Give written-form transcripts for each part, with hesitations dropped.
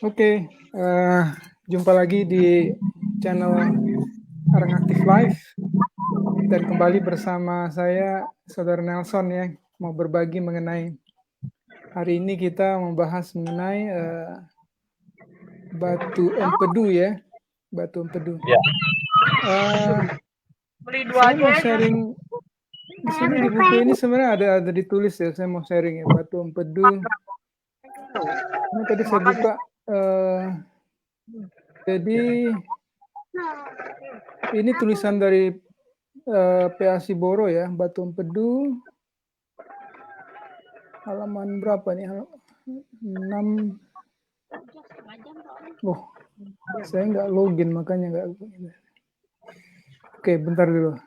Oke, jumpa lagi di channel Arang Aktif Live dan kembali bersama saya Saudara Nelson ya, mau berbagi mengenai hari ini kita membahas mengenai batu empedu ya, batu empedu. Ya. Saya mau sharing di sini di buku ini sebenarnya ada ditulis ya, saya mau sharing ya batu empedu. Ini tadi saya buka, jadi ini tulisan dari PA Siboro ya, batu empedu halaman berapa nih? 6. Oh, saya nggak login makanya nggak. Oke, bentar dulu.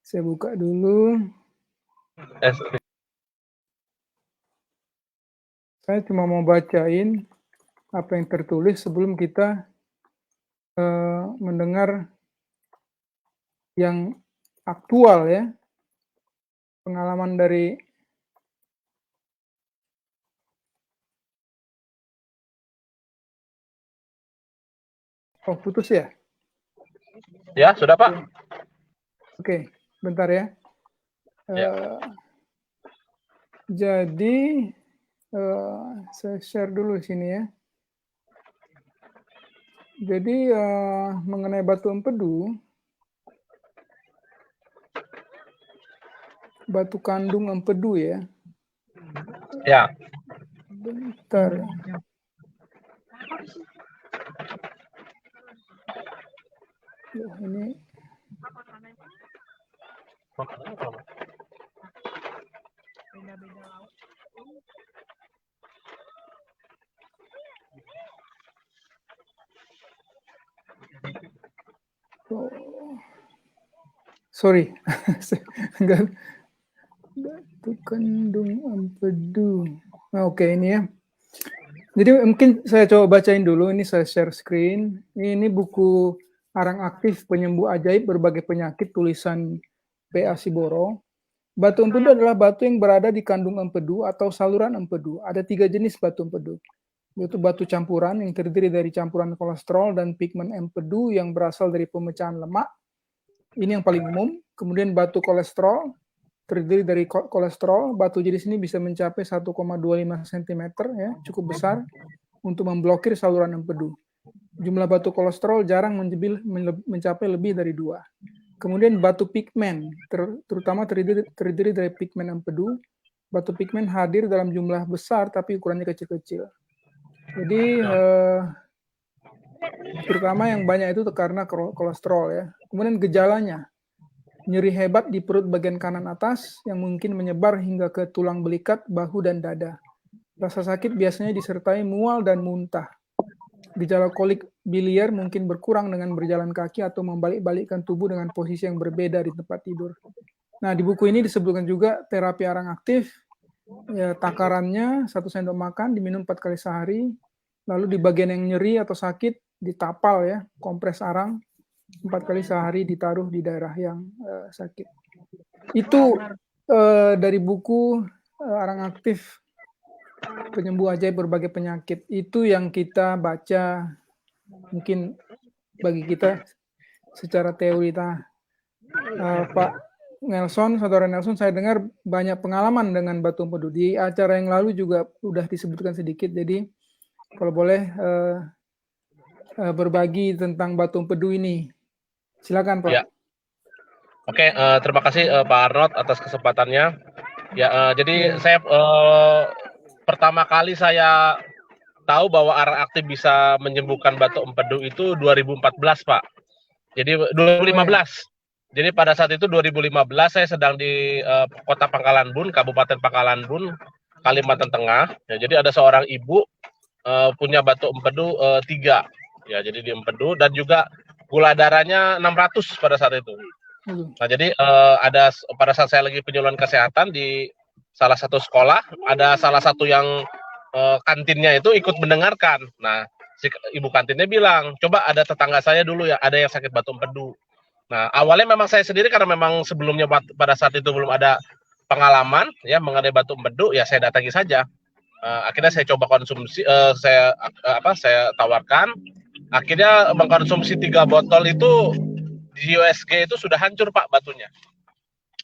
Saya buka dulu. Saya cuma mau bacain apa yang tertulis sebelum kita mendengar yang aktual ya, pengalaman dari putus ya? Ya, sudah Pak. Oke, bentar ya. Jadi saya share dulu sini ya. Jadi mengenai batu empedu, batu kandung empedu ya. Ya. Bentar. Oh, ini. Oh. Sorry, enggak. Batu kandung empedu. Nah, oke ini ya. Jadi mungkin saya coba bacain dulu, ini saya share screen. Ini buku Arang Aktif Penyembuh Ajaib Berbagai Penyakit tulisan PA Siboro. Batu empedu adalah batu yang berada di kandung empedu atau saluran empedu. Ada 3 jenis batu empedu, yaitu batu campuran yang terdiri dari campuran kolesterol dan pigmen empedu yang berasal dari pemecahan lemak. Ini yang paling umum. Kemudian batu kolesterol terdiri dari kolesterol. Batu jenis ini bisa mencapai 1,25 cm ya, cukup besar untuk memblokir saluran empedu. Jumlah batu kolesterol jarang mencapai lebih dari 2. Kemudian batu pigmen, terutama terdiri dari pigmen empedu. Batu pigmen hadir dalam jumlah besar tapi ukurannya kecil-kecil. Jadi terutama yang banyak itu karena kolesterol ya. Kemudian gejalanya, nyeri hebat di perut bagian kanan atas yang mungkin menyebar hingga ke tulang belikat, bahu, dan dada. Rasa sakit biasanya disertai mual dan muntah. Gejala kolik biliar mungkin berkurang dengan berjalan kaki atau membalik-balikkan tubuh dengan posisi yang berbeda di tempat tidur. Nah, di buku ini disebutkan juga terapi arang aktif. Ya, takarannya 1 sendok makan diminum 4 kali sehari. Lalu di bagian yang nyeri atau sakit ditapal ya, kompres arang 4 kali sehari ditaruh di daerah yang sakit. Itu dari buku Arang Aktif Penyembuh Ajaib Berbagai Penyakit. Itu yang kita baca mungkin bagi kita secara teori. Pak Nelson, Saudara Nelson, saya dengar banyak pengalaman dengan batu empedu. Di acara yang lalu juga sudah disebutkan sedikit. Jadi kalau boleh berbagi tentang batu empedu ini. Silakan Pak. Ya. Oke, terima kasih Pak Arnold atas kesempatannya. Ya, jadi saya pertama kali saya tahu bahwa Arang Aktif bisa menyembuhkan batu empedu itu 2014, Pak. Jadi 2015. Jadi pada saat itu 2015 saya sedang di Kota Pangkalan Bun, Kabupaten Pangkalan Bun, Kalimantan Tengah. Ya, jadi ada seorang ibu punya batu empedu 3. Ya, jadi di empedu dan juga gula darahnya 600 pada saat itu. Nah, jadi ada pada saat saya lagi penyuluhan kesehatan di salah satu sekolah, ada salah satu yang kantinnya itu ikut mendengarkan. Nah, si ibu kantinnya bilang, coba ada tetangga saya dulu ya, ada yang sakit batu empedu. Nah, awalnya memang saya sendiri karena memang sebelumnya pada saat itu belum ada pengalaman ya mengenai batu empedu, ya saya datangi saja. Akhirnya saya coba konsumsi, saya tawarkan. Akhirnya mengkonsumsi 3 botol itu di USG itu sudah hancur Pak batunya.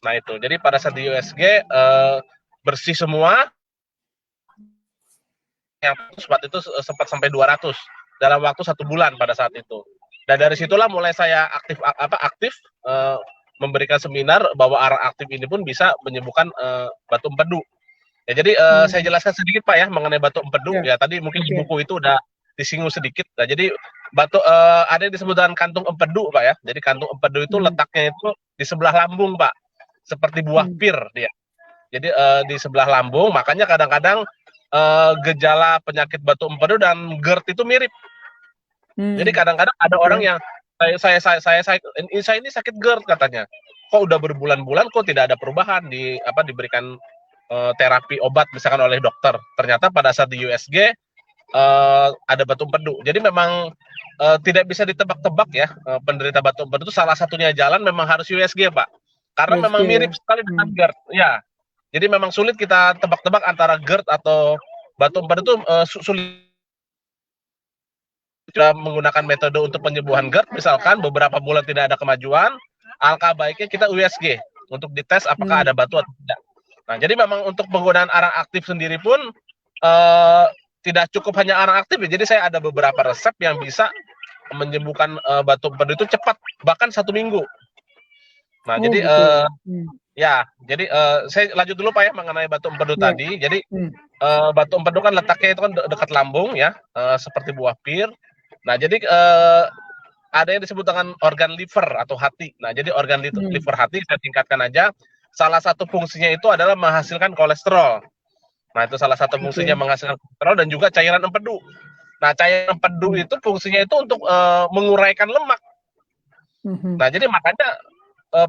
Nah itu, jadi pada saat di USG bersih semua, yang sempat itu sempat sampai 200 dalam waktu 1 bulan pada saat itu. Dan dari situlah mulai saya aktif memberikan seminar bahwa arang aktif ini pun bisa menyembuhkan batu empedu. Ya, jadi saya jelaskan sedikit Pak ya mengenai batu empedu. Ya tadi mungkin di buku itu udah disinggung sedikit. Nah, jadi batu ada yang disebut dengan kantung empedu Pak ya. Jadi kantung empedu itu letaknya itu di sebelah lambung Pak, seperti buah pir dia. Jadi di sebelah lambung, makanya kadang-kadang gejala penyakit batu empedu dan GERD itu mirip. Jadi kadang-kadang ada orang yang saya ini sakit GERD katanya. Kok udah berbulan-bulan kok tidak ada perubahan diberikan terapi obat misalkan oleh dokter. Ternyata pada saat di USG ada batu empedu. Jadi memang tidak bisa ditebak-tebak ya, penderita batu empedu itu salah satunya jalan memang harus USG Pak. Karena memang mirip sekali dengan GERD. Ya. Jadi memang sulit kita tebak-tebak antara GERD atau batu empedu itu sulit. Sudah menggunakan metode untuk penyembuhan GERD, misalkan beberapa bulan tidak ada kemajuan, alangkah baiknya kita USG untuk dites apakah ada batu atau tidak. Nah, jadi memang untuk penggunaan arang aktif sendiri pun tidak cukup hanya arang aktif ya. Jadi saya ada beberapa resep yang bisa menyembuhkan batu empedu itu cepat, bahkan 1 minggu. Nah, jadi ya, jadi saya lanjut dulu Pak ya mengenai batu empedu tadi. Jadi batu empedu kan letaknya itu kan dekat lambung ya, seperti buah pir. Nah, jadi ada yang disebut dengan organ liver atau hati. Nah, jadi organ liver hati saya tingkatkan aja. Salah satu fungsinya itu adalah menghasilkan kolesterol. Nah, itu salah satu fungsinya menghasilkan kolesterol dan juga cairan empedu. Nah, cairan empedu itu fungsinya itu untuk menguraikan lemak. Nah, jadi makanya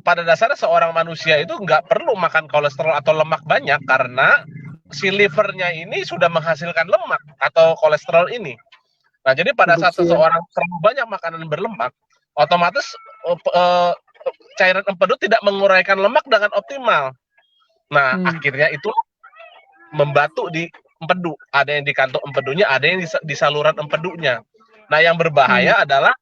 pada dasarnya seorang manusia itu nggak perlu makan kolesterol atau lemak banyak karena si livernya ini sudah menghasilkan lemak atau kolesterol ini. Nah, jadi pada saat seseorang terlalu banyak makanan berlemak, otomatis cairan empedu tidak menguraikan lemak dengan optimal. Nah, akhirnya itu membatu di empedu. Ada yang di kantong empedunya, ada yang di saluran empedunya. Nah, yang berbahaya adalah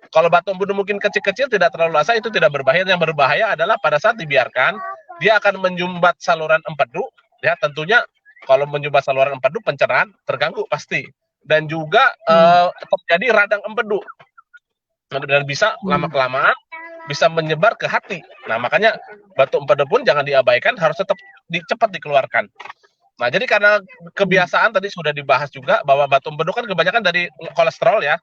kalau batu empedu mungkin kecil-kecil tidak terlalu rasa, itu tidak berbahaya. Yang berbahaya adalah pada saat dibiarkan, dia akan menyumbat saluran empedu. Ya, tentunya kalau menyumbat saluran empedu, pencernaan terganggu pasti. Dan juga terjadi radang empedu dan bisa lama-kelamaan bisa menyebar ke hati. Nah, makanya batu empedu pun jangan diabaikan, harus tetap cepat dikeluarkan. Nah, jadi karena kebiasaan tadi sudah dibahas juga bahwa batu empedu kan kebanyakan dari kolesterol ya.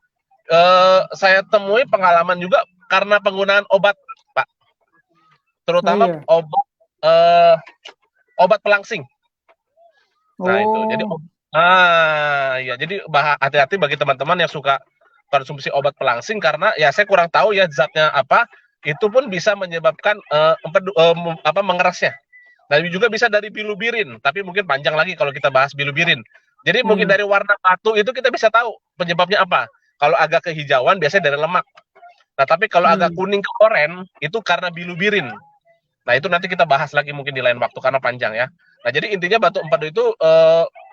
Saya temui pengalaman juga karena penggunaan obat, Pak. Terutama obat pelangsing. Nah, itu. Jadi ya, jadi hati-hati bagi teman-teman yang suka konsumsi obat pelangsing karena ya saya kurang tahu ya zatnya apa, itu pun bisa menyebabkan mengerasnya. Nah, juga bisa dari bilubirin, tapi mungkin panjang lagi kalau kita bahas bilubirin. Jadi mungkin dari warna batu itu kita bisa tahu penyebabnya apa. Kalau agak kehijauan biasanya dari lemak. Nah, tapi kalau agak kuning ke oranye itu karena bilubirin. Nah, itu nanti kita bahas lagi mungkin di lain waktu karena panjang ya. Nah, jadi intinya batu empedu itu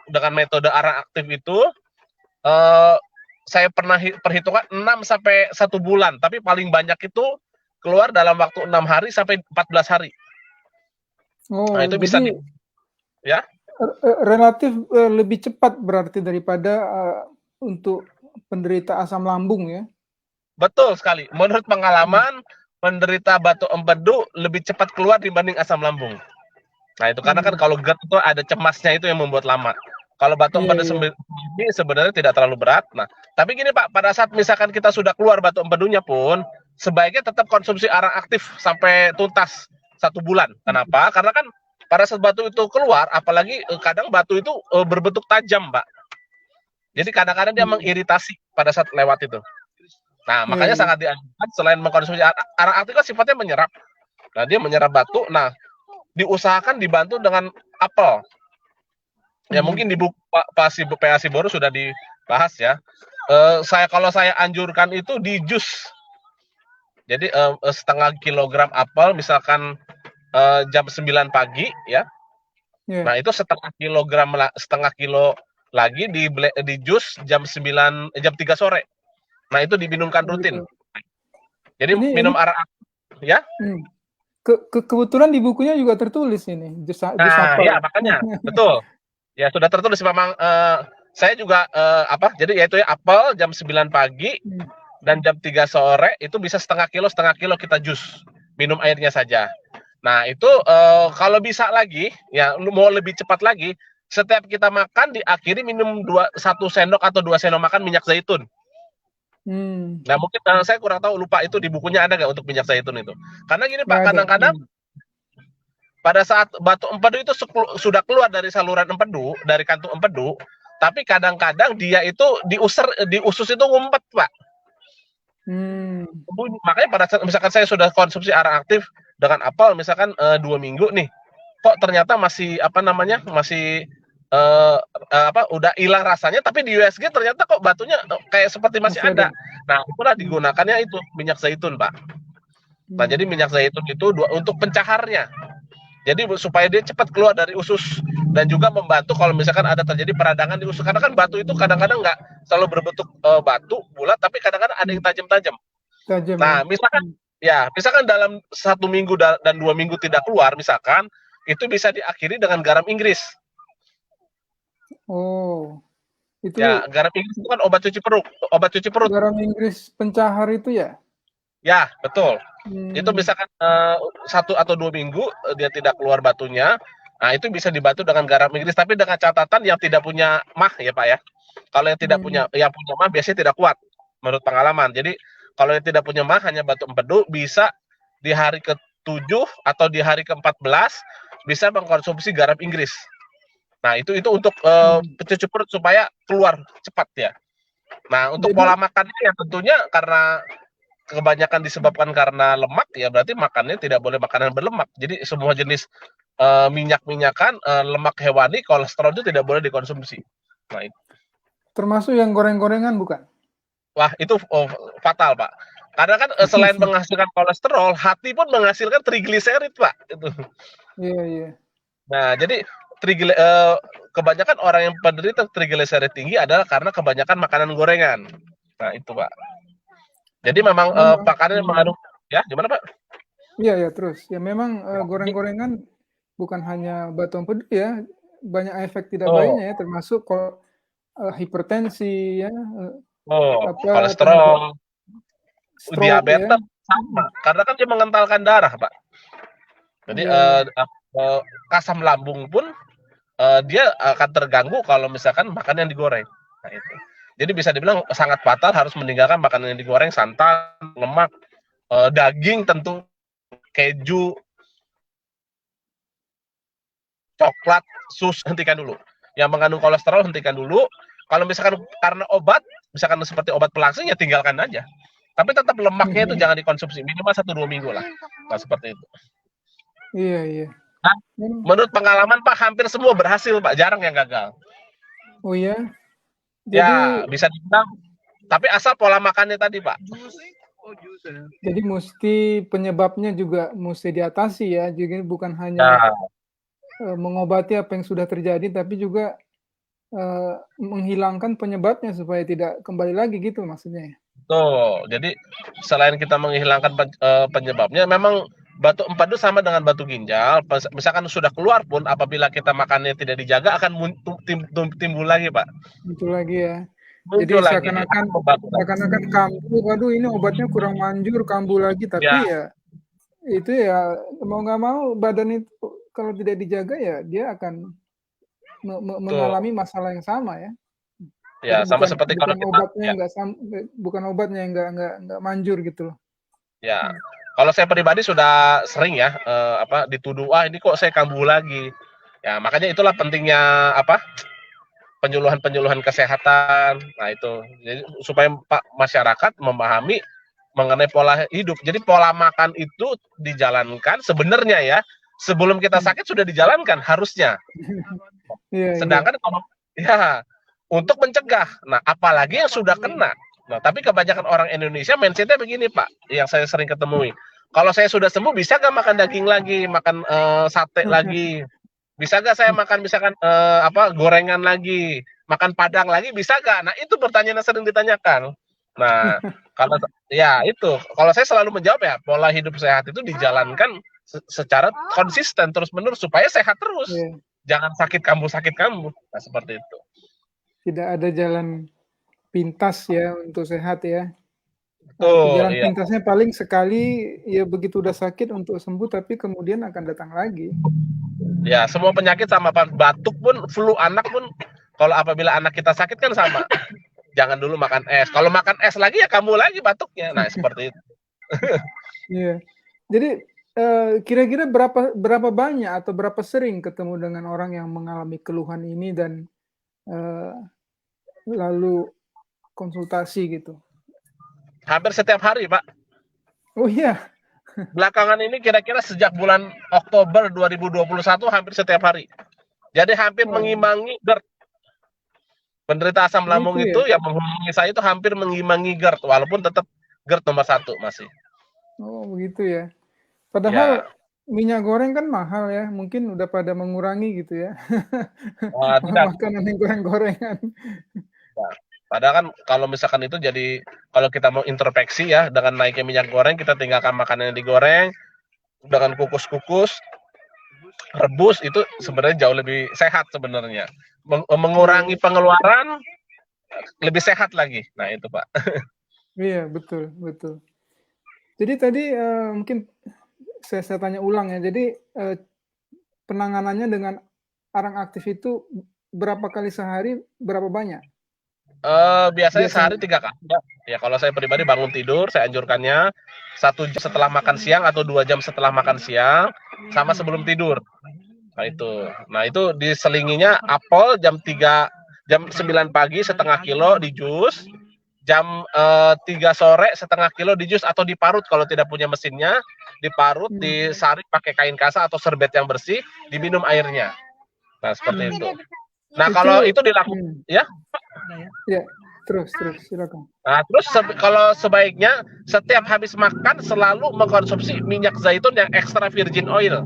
dengan metode arang aktif itu saya pernah perhitungkan 6 sampai 1 bulan, tapi paling banyak itu keluar dalam waktu 6 hari sampai 14 hari. Nah, itu bisa ya. Relatif lebih cepat berarti daripada untuk penderita asam lambung ya. Betul sekali. Menurut pengalaman penderita batu empedu lebih cepat keluar dibanding asam lambung. Nah, itu karena kan kalau GERD itu ada cemasnya itu yang membuat lama. Kalau batu empedu ini sebenarnya tidak terlalu berat. Nah, tapi gini Pak, pada saat misalkan kita sudah keluar batu empedunya pun, sebaiknya tetap konsumsi arang aktif sampai tuntas 1 bulan. Kenapa? Karena kan pada saat batu itu keluar, apalagi kadang batu itu berbentuk tajam, Pak. Jadi kadang-kadang dia mengiritasi pada saat lewat itu. Nah, makanya sangat dianjurkan selain mengkonsumsi arang aktif kan sifatnya menyerap. Nah, dia menyerap batu. Nah, diusahakan dibantu dengan apel. Ya mungkin di buku PA Siborus sudah dibahas ya. Kalau saya anjurkan itu di jus. Jadi setengah kilogram apel misalkan jam 9 pagi ya. Ya. Nah, itu setengah kilo lagi di jus jam 3 sore. Nah, itu diminumkan Oh, rutin. gitu. Jadi Ini minum arak ya. kebetulan di bukunya juga tertulis ini jus Nah, apel. ya makanya betul. Ya sudah tertulis memang saya juga jadi yaitu ya apel jam 9 pagi Hmm. dan jam 3 sore itu bisa setengah kilo kita jus. Minum airnya saja. Nah, itu kalau bisa lagi ya mau lebih cepat lagi, setiap kita makan diakhiri minum 1 sendok atau 2 sendok makan minyak zaitun. Hmm. Nah, mungkin saya kurang tahu, lupa itu di bukunya ada nggak untuk minyak zaitun itu. Karena gini Nggak Pak, ada. kadang-kadang pada saat batu empedu itu sudah keluar dari saluran empedu, dari kantung empedu, tapi kadang-kadang dia itu di usus itu ngumpet, Pak. Hmm. Makanya pada saat misalkan saya sudah konsumsi arak aktif dengan apel misalkan 2 minggu nih, kok ternyata masih masih udah hilang rasanya, tapi di USG ternyata kok batunya kayak seperti masih Masih ada. ada. Nah, itulah Hmm. digunakannya itu minyak zaitun, Pak. Nah, jadi Hmm. minyak zaitun itu untuk pencaharnya. Jadi supaya dia cepat keluar dari usus dan juga membantu kalau misalkan ada terjadi peradangan di usus. Karena kan batu itu kadang-kadang nggak selalu berbentuk batu bulat, tapi kadang-kadang ada yang Hmm. tajam-tajam. Tajam ya. Nah, misalkan dalam 1 minggu dan 2 minggu tidak keluar, misalkan itu bisa diakhiri dengan garam Inggris. Oh, itu Ya, garam Inggris itu kan obat cuci perut. garam Inggris pencahar itu ya? Ya, betul. Itu Hmm. misalkan 1 atau 2 minggu dia tidak keluar batunya, nah itu bisa dibantu dengan garam Inggris, tapi dengan catatan yang tidak punya mah ya Pak ya. Kalau Hmm. yang punya mah biasanya tidak kuat menurut pengalaman. Jadi kalau yang tidak punya mah hanya batu empedu bisa di hari ke-7 atau di hari ke-14 bisa mengkonsumsi garam Inggris. Nah, itu untuk Hmm. pencuci perut supaya keluar cepat ya. Nah, untuk pola Jadi, makannya ya tentunya karena kebanyakan disebabkan karena lemak, ya berarti makannya tidak boleh makanan berlemak. Jadi semua jenis minyak-minyakan, lemak hewani, kolesterol itu tidak boleh dikonsumsi. Nah, termasuk yang goreng-gorengan bukan? wah itu fatal Pak. Karena kan selain menghasilkan kolesterol, hati pun menghasilkan trigliserid Pak. Itu. Iya, iya. Nah, jadi kebanyakan orang yang penderita trigliserid tinggi adalah karena kebanyakan makanan gorengan. Nah, itu Pak. Jadi memang Memang. pakannya mengandung ya gimana Pak? Iya, ya terus. Ya memang goreng-gorengan bukan hanya batu empedu ya, banyak efek tidak Oh, baiknya ya, termasuk hipertensi ya, penyebab kolesterol, stroke ya. diabetes sama, karena kan dia mengentalkan darah, Pak. Jadi Iya, iya. asam lambung pun dia akan terganggu kalau misalkan makan yang digoreng. Nah, itu. Jadi bisa dibilang sangat fatal, harus meninggalkan makanan yang digoreng, santan, lemak, daging tentu, keju, coklat, hentikan dulu. Yang mengandung kolesterol hentikan dulu. Kalau misalkan karena obat, misalkan seperti obat pelangsing ya tinggalkan aja. Tapi tetap lemaknya itu jangan dikonsumsi minimal 1-2 minggu lah. Nah, seperti itu. Iya, iya. Nah, menurut pengalaman Pak hampir semua berhasil Pak, jarang yang gagal. Oh ya, Ya, jadi bisa dibilang. Tapi asal pola makannya tadi Pak. jadi mesti penyebabnya juga mesti diatasi ya. Jadi bukan hanya Ya, mengobati apa yang sudah terjadi, tapi juga menghilangkan penyebabnya supaya tidak kembali lagi gitu maksudnya ya. tuh. Jadi selain kita menghilangkan penyebabnya, memang batu empedu sama dengan batu ginjal. Misalkan sudah keluar pun, apabila kita makannya tidak dijaga akan timbul lagi Pak. Muncul lagi ya. Jadi Muncul lagi, seakan-akan akan membantu lagi. kambuh, waduh ini obatnya kurang manjur, kambuh lagi. Tapi Ya, ya itu ya mau nggak mau badan itu kalau tidak dijaga ya dia akan tuh. mengalami masalah yang sama ya. Ya, Jadi sama seperti kalau bukan kita, obatnya ya, nggak bukan obatnya yang nggak manjur gitu loh. ya. Hmm. Kalau saya pribadi sudah sering ya, dituduh, wah ini kok saya kambuh lagi. Ya, makanya itulah pentingnya penyuluhan-penyuluhan kesehatan. Nah, itu. Jadi supaya Pak masyarakat memahami mengenai pola hidup. Jadi pola makan itu dijalankan sebenarnya ya, sebelum kita sakit sudah dijalankan harusnya. Iya, iya. Sedangkan kalau ya untuk mencegah. Nah, apalagi yang sudah kena. Nah, tapi kebanyakan orang Indonesia mindsetnya begini Pak, yang saya sering ketemui. Kalau saya sudah sembuh, bisa nggak makan daging lagi, makan sate lagi? Bisa nggak saya makan misalkan gorengan lagi, makan padang lagi, bisa nggak? Nah itu pertanyaan yang sering ditanyakan. Nah kalau ya itu, kalau saya selalu menjawab ya pola hidup sehat itu dijalankan secara konsisten terus menerus supaya sehat terus. Iya. Jangan sakit kambuh. Nah seperti itu. Tidak ada jalan pintas ya untuk sehat ya. Betul, Jalan iya. pintasnya paling sekali ya begitu udah sakit untuk sembuh, tapi kemudian akan datang lagi. Ya, semua penyakit sama Pak. Batuk pun, flu anak pun, kalau apabila anak kita sakit kan sama. Jangan dulu makan es. Kalau makan es lagi ya kamu lagi batuknya. Nah, seperti itu. Iya. Jadi kira-kira berapa banyak atau berapa sering ketemu dengan orang yang mengalami keluhan ini dan lalu konsultasi gitu? Hampir setiap hari, Pak. Oh iya. Belakangan ini kira-kira sejak bulan Oktober 2021 hampir setiap hari. Jadi hampir mengimbangi GERD. Penderita asam lambung Begitu itu ya? yang menghubungi saya itu hampir mengimbangi GERD, walaupun tetap GERD nomor 1 masih. Oh begitu ya. Ya. Padahal minyak goreng kan mahal ya, mungkin udah pada mengurangi gitu ya. Tidak. Makanan yang goreng-gorengan. Ya. Padahal kan kalau misalkan itu jadi, kalau kita mau introspeksi ya, dengan naiknya minyak goreng, kita tinggalkan makanan yang digoreng, dengan kukus-kukus, rebus, itu sebenarnya jauh lebih sehat sebenarnya. Mengurangi pengeluaran, lebih sehat lagi. Nah itu Pak. Iya, betul betul. Jadi tadi, mungkin saya tanya ulang ya, jadi, penanganannya dengan arang aktif itu berapa kali sehari, berapa banyak Biasanya sehari biasanya? 3 kali ya. Ya kalau saya pribadi bangun tidur, saya anjurkannya 1 jam setelah makan siang atau 2 jam setelah makan siang, sama sebelum tidur. Nah itu diselinginya apel jam 9 pagi setengah kilo di jus, jam 3 sore setengah kilo di jus atau diparut kalau tidak punya mesinnya, diparut, disaring pakai kain kasa atau serbet yang bersih, diminum airnya. Nah seperti itu. Nah kalau itu dilakukan ya. Ya, terus silakan. Nah, terus kalau sebaiknya setiap habis makan selalu mengkonsumsi minyak zaitun yang extra virgin oil.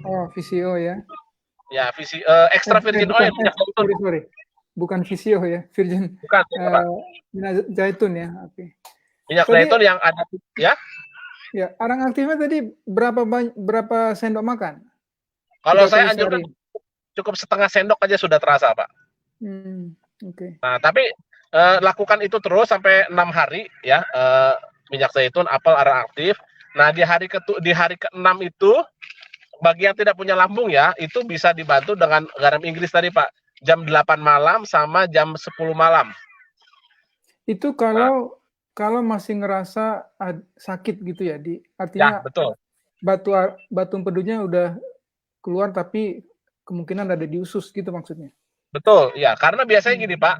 Oh, VCO ya? Ya, extra virgin Bukan, oil minyak zaitun. sorry. Bukan VCO ya, virgin, Bukan, Pak. minyak zaitun ya, oke. Minyak Tadi zaitun yang ada ya. ya, arang aktifnya tadi berapa sendok makan? Kalau 3 kali saya anjurkan sehari? cukup setengah sendok aja sudah terasa, Pak. Oke. Nah, tapi lakukan itu terus sampai 6 hari ya, minyak zaitun, apel, arang aktif. Nah, di hari ke-6 itu bagi yang tidak punya lambung ya, itu bisa dibantu dengan garam Inggris tadi, Pak. Jam 8 malam sama jam 10 malam. Itu kalau masih ngerasa sakit gitu ya, artinya Ya, betul. batu empedunya udah keluar tapi kemungkinan ada di usus gitu maksudnya? Betul, ya. Karena biasanya gini, Pak,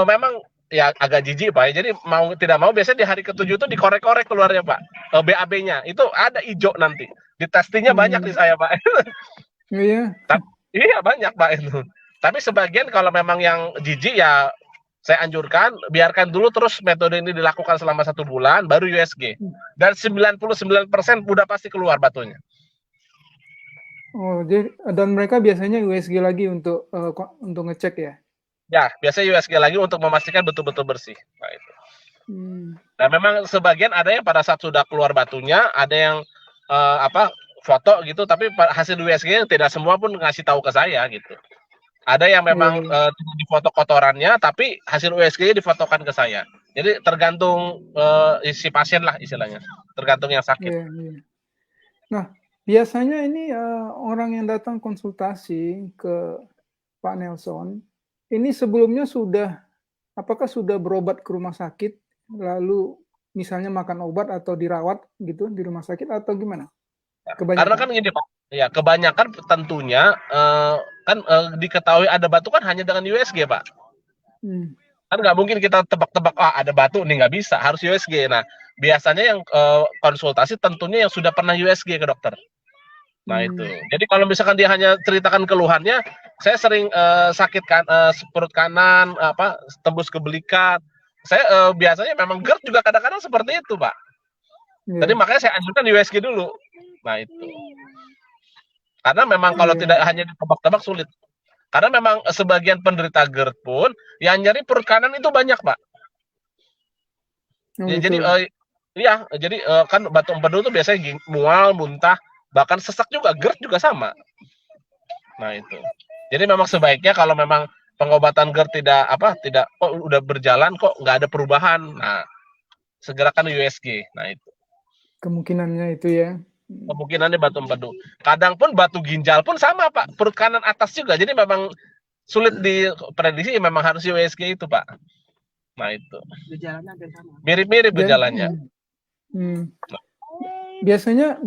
memang ya agak jijik, Pak. Jadi mau tidak mau biasanya di hari ke-7 itu dikorek-korek keluarnya, Pak. BAB-nya itu ada hijau nanti. Di testingnya banyak di saya, Pak. Iya. Iya banyak, Pak itu. Tapi sebagian kalau memang yang jijik ya saya anjurkan biarkan dulu terus metode ini dilakukan selama 1 bulan baru USG. Dan 99% udah pasti keluar batunya. Oh, jadi dan mereka biasanya USG lagi untuk ngecek ya? Ya, biasanya USG lagi untuk memastikan betul-betul bersih. Nah, itu. Dan memang sebagian ada yang pada saat sudah keluar batunya, ada yang foto gitu, tapi hasil USG tidak semua pun ngasih tahu ke saya gitu. Ada yang memang di foto kotorannya, tapi hasil USG-nya difotokan ke saya. Jadi tergantung si pasien lah istilahnya, tergantung yang sakit. Nah, biasanya ini orang yang datang konsultasi ke Pak Nelson, ini sebelumnya apakah sudah berobat ke rumah sakit, lalu misalnya makan obat atau dirawat gitu di rumah sakit atau gimana? Karena kan gini Pak, ya kebanyakan tentunya diketahui ada batu kan hanya dengan USG Pak. Kan nggak mungkin kita tebak-tebak ada batu nih, nggak bisa, harus USG. Nah biasanya yang konsultasi tentunya yang sudah pernah USG ke dokter. Nah itu. Jadi kalau misalkan dia hanya ceritakan keluhannya, saya sering sakit perut kanan, tembus ke belikat. Saya biasanya memang GERD juga kadang-kadang seperti itu Pak. Jadi makanya saya anjurkan USG dulu. Nah itu. Karena memang kalau Iya. tidak hanya ditebak-tebak sulit. Karena memang sebagian penderita GERD pun yang nyeri perut kanan itu banyak, Pak. Oh Ya, jadi gitu. iya, jadi kan batu empedu itu biasanya mual, muntah, bahkan sesak juga, GERD juga sama. Nah itu. Jadi memang sebaiknya kalau memang pengobatan GERD tidak kok udah berjalan kok nggak ada perubahan. Nah, segerakan USG. Nah itu. Kemungkinannya itu ya. Kemungkinannya batu empedu. Kadang pun batu ginjal pun sama, Pak. Perut kanan atas juga. Jadi memang sulit diprediksi, memang harus USG itu, Pak. Nah itu. Gejalanya hampir sama. Mirip-mirip gejalanya. Biasanya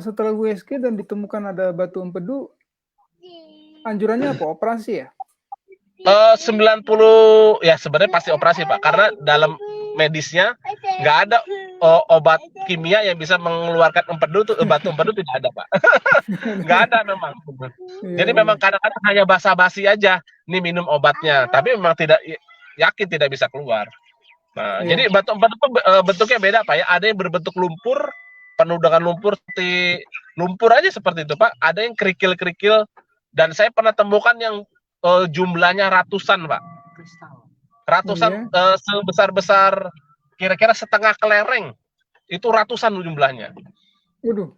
setelah USG dan ditemukan ada batu empedu, anjurannya apa? Operasi ya? 90 ya sebenarnya pasti operasi, Pak, karena dalam medisnya nggak ada obat kimia yang bisa mengeluarkan empedu tuh, batu empedu tidak ada, Pak. Nggak ada memang. Jadi memang kadang-kadang hanya basa-basi aja nih minum obatnya, tapi memang tidak yakin tidak bisa keluar. Nah, jadi batu empedu itu bentuknya beda, Pak ya. Ada yang berbentuk lumpur, penuh dengan lumpur seperti lumpur aja seperti itu, Pak. Ada yang kerikil-kerikil, dan saya pernah temukan yang jumlahnya ratusan, Pak. Ratusan, sebesar-besar kira-kira setengah kelereng. Itu ratusan jumlahnya. Waduh,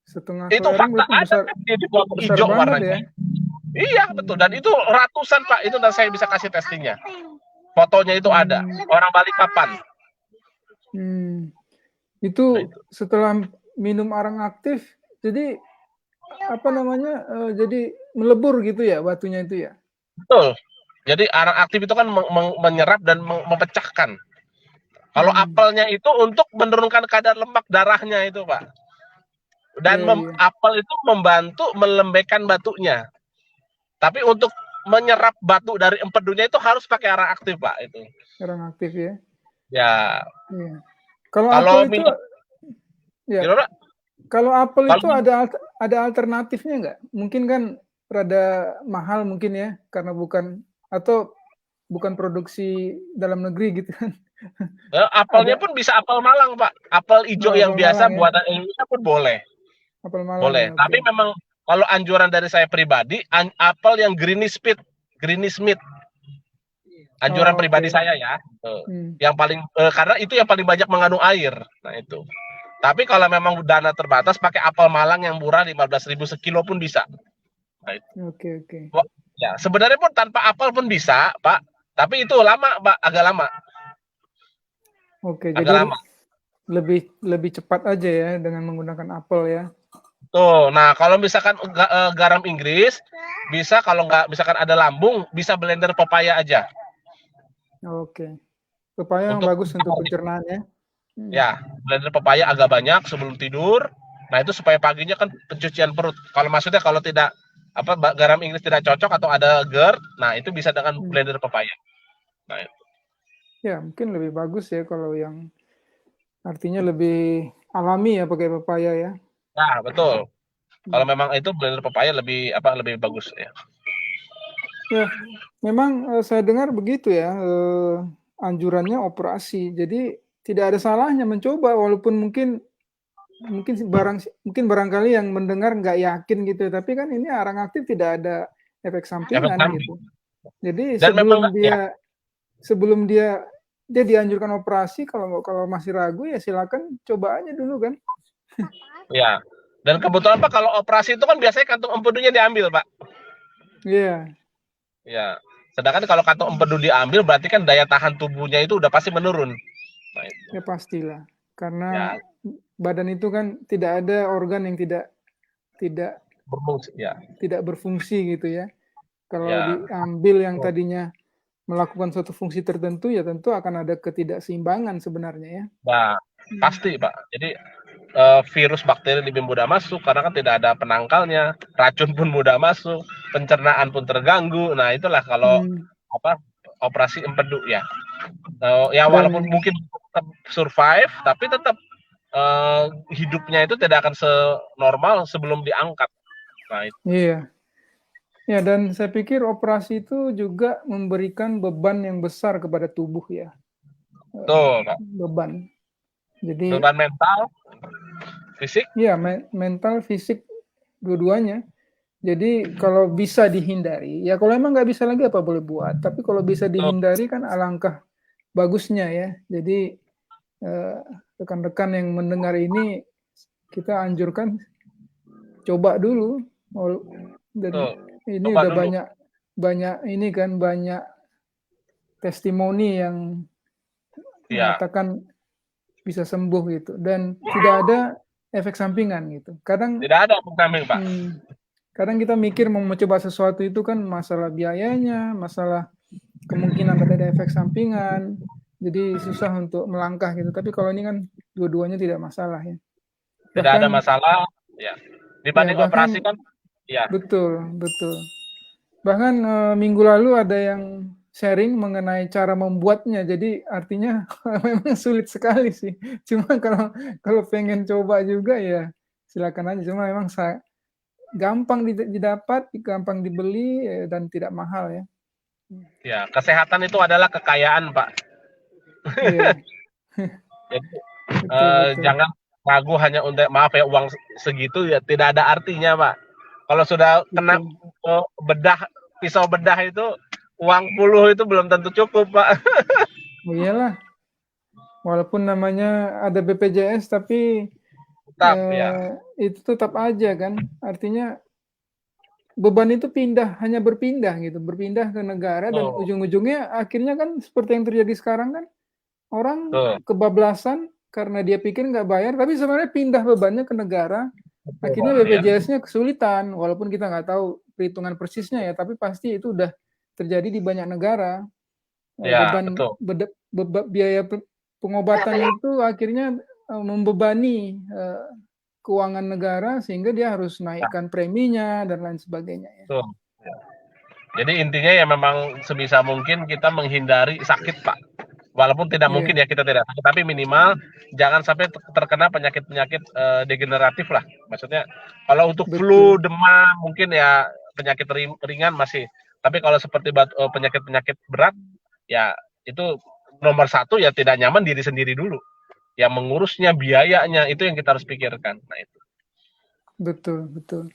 setengah itu kelereng fakta ada besar, dia di bawah hijau warnanya. Ya? Iya, betul. Dan itu ratusan, Pak. Itu dan saya bisa kasih testingnya. Fotonya itu ada. Orang Balikpapan. Itu setelah minum arang aktif, jadi jadi melebur gitu ya batunya itu ya? Betul. Jadi arang aktif itu kan menyerap dan memecahkan. Kalau apelnya itu untuk menurunkan kadar lemak darahnya itu, Pak. Dan apel itu membantu melembekkan batunya. Tapi untuk menyerap batu dari empedunya itu harus pakai arang aktif, Pak, itu. Arang aktif ya? Ya. Iya. Kalau apel itu ya. Kalau apel itu ada alternatifnya nggak? Mungkin kan rada mahal mungkin ya, karena bukan produksi dalam negeri gitu kan. Apelnya pun bisa apel Malang, Pak. Apel hijau yang biasa Malang, buatan Indonesia pun boleh. Apel Malang. Boleh. Ya, tapi memang kalau anjuran dari saya pribadi, apel yang Granny Smith. Anjuran pribadi saya ya. Yang paling karena itu yang paling banyak mengandung air. Nah, itu. Tapi kalau memang dana terbatas, pakai apel Malang yang murah 15.000 sekilo pun bisa. Nah, Oke. Ya, sebenarnya pun tanpa apel pun bisa, Pak. Tapi itu lama, Pak, agak lama. Oke, jadi lama. lebih cepat aja ya dengan menggunakan apel ya. Tuh, nah kalau misalkan garam Inggris, bisa kalau nggak misalkan ada lambung, bisa blender pepaya aja. Oke. Pepaya yang bagus untuk pencernaan ya. Ya, blender pepaya agak banyak sebelum tidur. Nah, itu supaya paginya kan pencucian perut. Kalau maksudnya kalau tidak garam Inggris tidak cocok atau ada GERD, nah itu bisa dengan blender pepaya. Nah, itu. Ya, mungkin lebih bagus ya kalau yang artinya lebih alami ya pakai pepaya ya. Nah, betul. Kalau memang itu blender pepaya lebih bagus ya. Ya, memang saya dengar begitu ya. Anjurannya operasi. Jadi tidak ada salahnya mencoba walaupun mungkin barangkali yang mendengar nggak yakin gitu, tapi kan ini arang aktif tidak ada efek sampingan gitu. Jadi sebelum dia dianjurkan operasi, kalau masih ragu ya silakan coba aja dulu kan. Ya. Dan kebetulan Pak kalau operasi itu kan biasanya kantung empedunya diambil, Pak. Iya. Ya. Sedangkan kalau kantung empedu diambil berarti kan daya tahan tubuhnya itu udah pasti menurun. Nah, itu. Ya pastilah. Karena badan itu kan tidak ada organ yang tidak berfungsi, ya. Tidak berfungsi gitu ya. Kalau diambil yang tadinya melakukan suatu fungsi tertentu, ya tentu akan ada ketidakseimbangan sebenarnya ya. Nah, pasti Pak. Jadi virus bakteri lebih mudah masuk karena kan tidak ada penangkalnya, racun pun mudah masuk, pencernaan pun terganggu. Nah, itulah kalau operasi empedu ya. Ya walaupun mungkin tetap survive, tapi tetap hidupnya itu tidak akan senormal sebelum diangkat. Nah, itu. Iya. Ya, dan saya pikir operasi itu juga memberikan beban yang besar kepada tubuh ya. Betul, Pak. Beban. Jadi beban mental, fisik? Iya, mental, fisik dua-duanya. Jadi kalau bisa dihindari, ya kalau emang nggak bisa lagi apa boleh buat. Tapi kalau bisa dihindari kan alangkah bagusnya ya. Jadi rekan-rekan yang mendengar ini kita anjurkan coba dulu. Dan ini Coba udah dulu. banyak ini kan banyak testimoni yang mengatakan bisa sembuh gitu dan tidak ada efek sampingan gitu. Kadang tidak ada efek samping, Pak. Kadang kita mikir mau mencoba sesuatu itu kan masalah biayanya, masalah kemungkinan ada efek sampingan, jadi susah untuk melangkah gitu. Tapi kalau ini kan dua-duanya tidak masalah ya. Tidak ada masalah, ya. Dibanding bahkan, operasi kan, ya. Betul. Bahkan minggu lalu ada yang sharing mengenai cara membuatnya. Jadi artinya memang sulit sekali sih. Cuma kalau pengen coba juga ya silakan aja. Cuma memang gampang didapat, gampang dibeli dan tidak mahal ya. Ya, kesehatan itu adalah kekayaan, Pak. Iya. Jadi betul. jangan ragu hanya untuk maaf ya uang segitu ya tidak ada artinya, Pak. Kalau sudah kena pisau bedah itu uang puluh itu belum tentu cukup, Pak. Oh iyalah. Walaupun namanya ada BPJS tapi itu tetap aja kan. Artinya beban itu hanya berpindah ke negara dan ujung-ujungnya akhirnya kan seperti yang terjadi sekarang kan orang kebablasan karena dia pikir nggak bayar tapi sebenarnya pindah bebannya ke negara. Akhirnya BPJS-nya kesulitan walaupun kita nggak tahu perhitungan persisnya ya tapi pasti itu udah terjadi di banyak negara. Biaya pengobatan itu akhirnya membebani keuangan negara sehingga dia harus naikkan preminya dan lain sebagainya ya. Jadi intinya ya memang sebisa mungkin kita menghindari sakit, Pak. Walaupun tidak mungkin ya kita tidak sakit, tapi minimal jangan sampai terkena penyakit-penyakit degeneratif lah. Maksudnya kalau untuk flu, demam mungkin ya penyakit ringan masih. Tapi kalau seperti penyakit-penyakit berat ya itu nomor satu ya tidak nyaman diri sendiri dulu. Yang mengurusnya, biayanya itu yang kita harus pikirkan. Nah itu. Betul.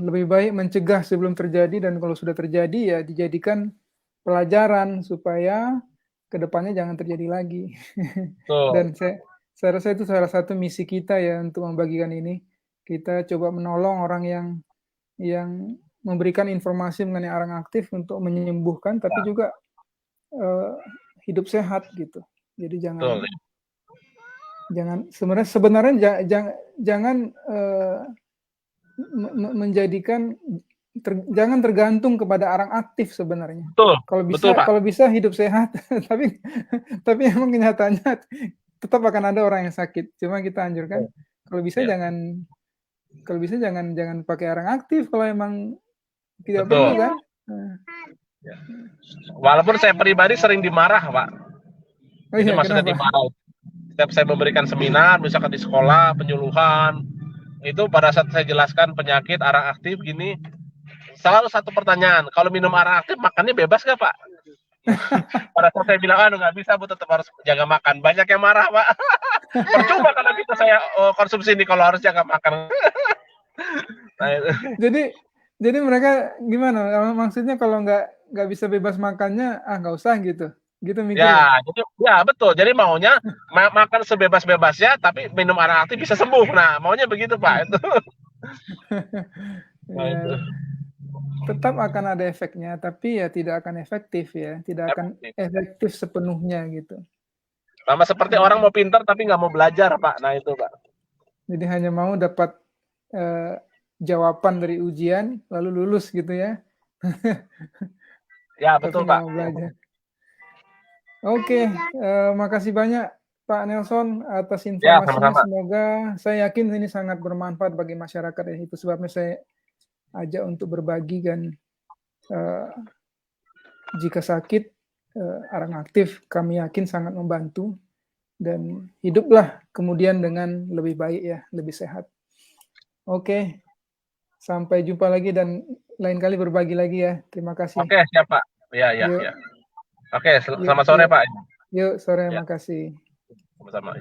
Lebih baik mencegah sebelum terjadi dan kalau sudah terjadi ya dijadikan pelajaran supaya kedepannya jangan terjadi lagi. Dan saya rasa itu salah satu misi kita ya untuk membagikan ini. Kita coba menolong orang yang memberikan informasi mengenai arang aktif untuk menyembuhkan, tapi juga hidup sehat gitu. Jadi sebenarnya jangan menjadikan jangan tergantung kepada arang aktif sebenarnya. Kalau bisa hidup sehat, tapi emang kenyataannya tetap akan ada orang yang sakit. Cuma kita anjurkan kalau bisa jangan pakai arang aktif kalau emang tidak perlu kan. Walaupun saya pribadi sering dimarah, Pak. Itu maksudnya dimarah. Setiap saya memberikan seminar, misalkan di sekolah, penyuluhan, itu pada saat saya jelaskan penyakit arang aktif gini, selalu satu pertanyaan, kalau minum arang aktif makannya bebas gak, Pak? Pada saat saya bilang, nggak bisa, Bu, tetap harus jaga makan. Banyak yang marah, Pak. Percuma kalau kita saya konsumsi ini kalau harus jaga makan. Nah, jadi mereka gimana? Maksudnya kalau nggak bisa bebas makannya, nggak usah gitu mikirnya. Ya betul. Jadi maunya makan sebebas-bebasnya, tapi minum arang aktif bisa sembuh. Nah, maunya begitu, Pak. Itu. Tetap akan ada efeknya, tapi ya tidak akan efektif ya, tidak akan efektif sepenuhnya gitu. Sama seperti orang mau pintar tapi nggak mau belajar, Pak. Nah itu, Pak. Jadi hanya mau dapat jawaban dari ujian, lalu lulus gitu ya. Ya betul, Pak. Oke, makasih banyak Pak Nelson atas informasinya. Semoga saya yakin ini sangat bermanfaat bagi masyarakat ya. Itu sebabnya saya ajak untuk berbagi kan. Jika sakit arang aktif kami yakin sangat membantu dan hiduplah kemudian dengan lebih baik ya, lebih sehat. Oke, sampai jumpa lagi dan lain kali berbagi lagi ya. Terima kasih. Oke, siap Pak. Ya. Oke, selamat sore Pak. Yuk, sore, makasih. Sama-sama.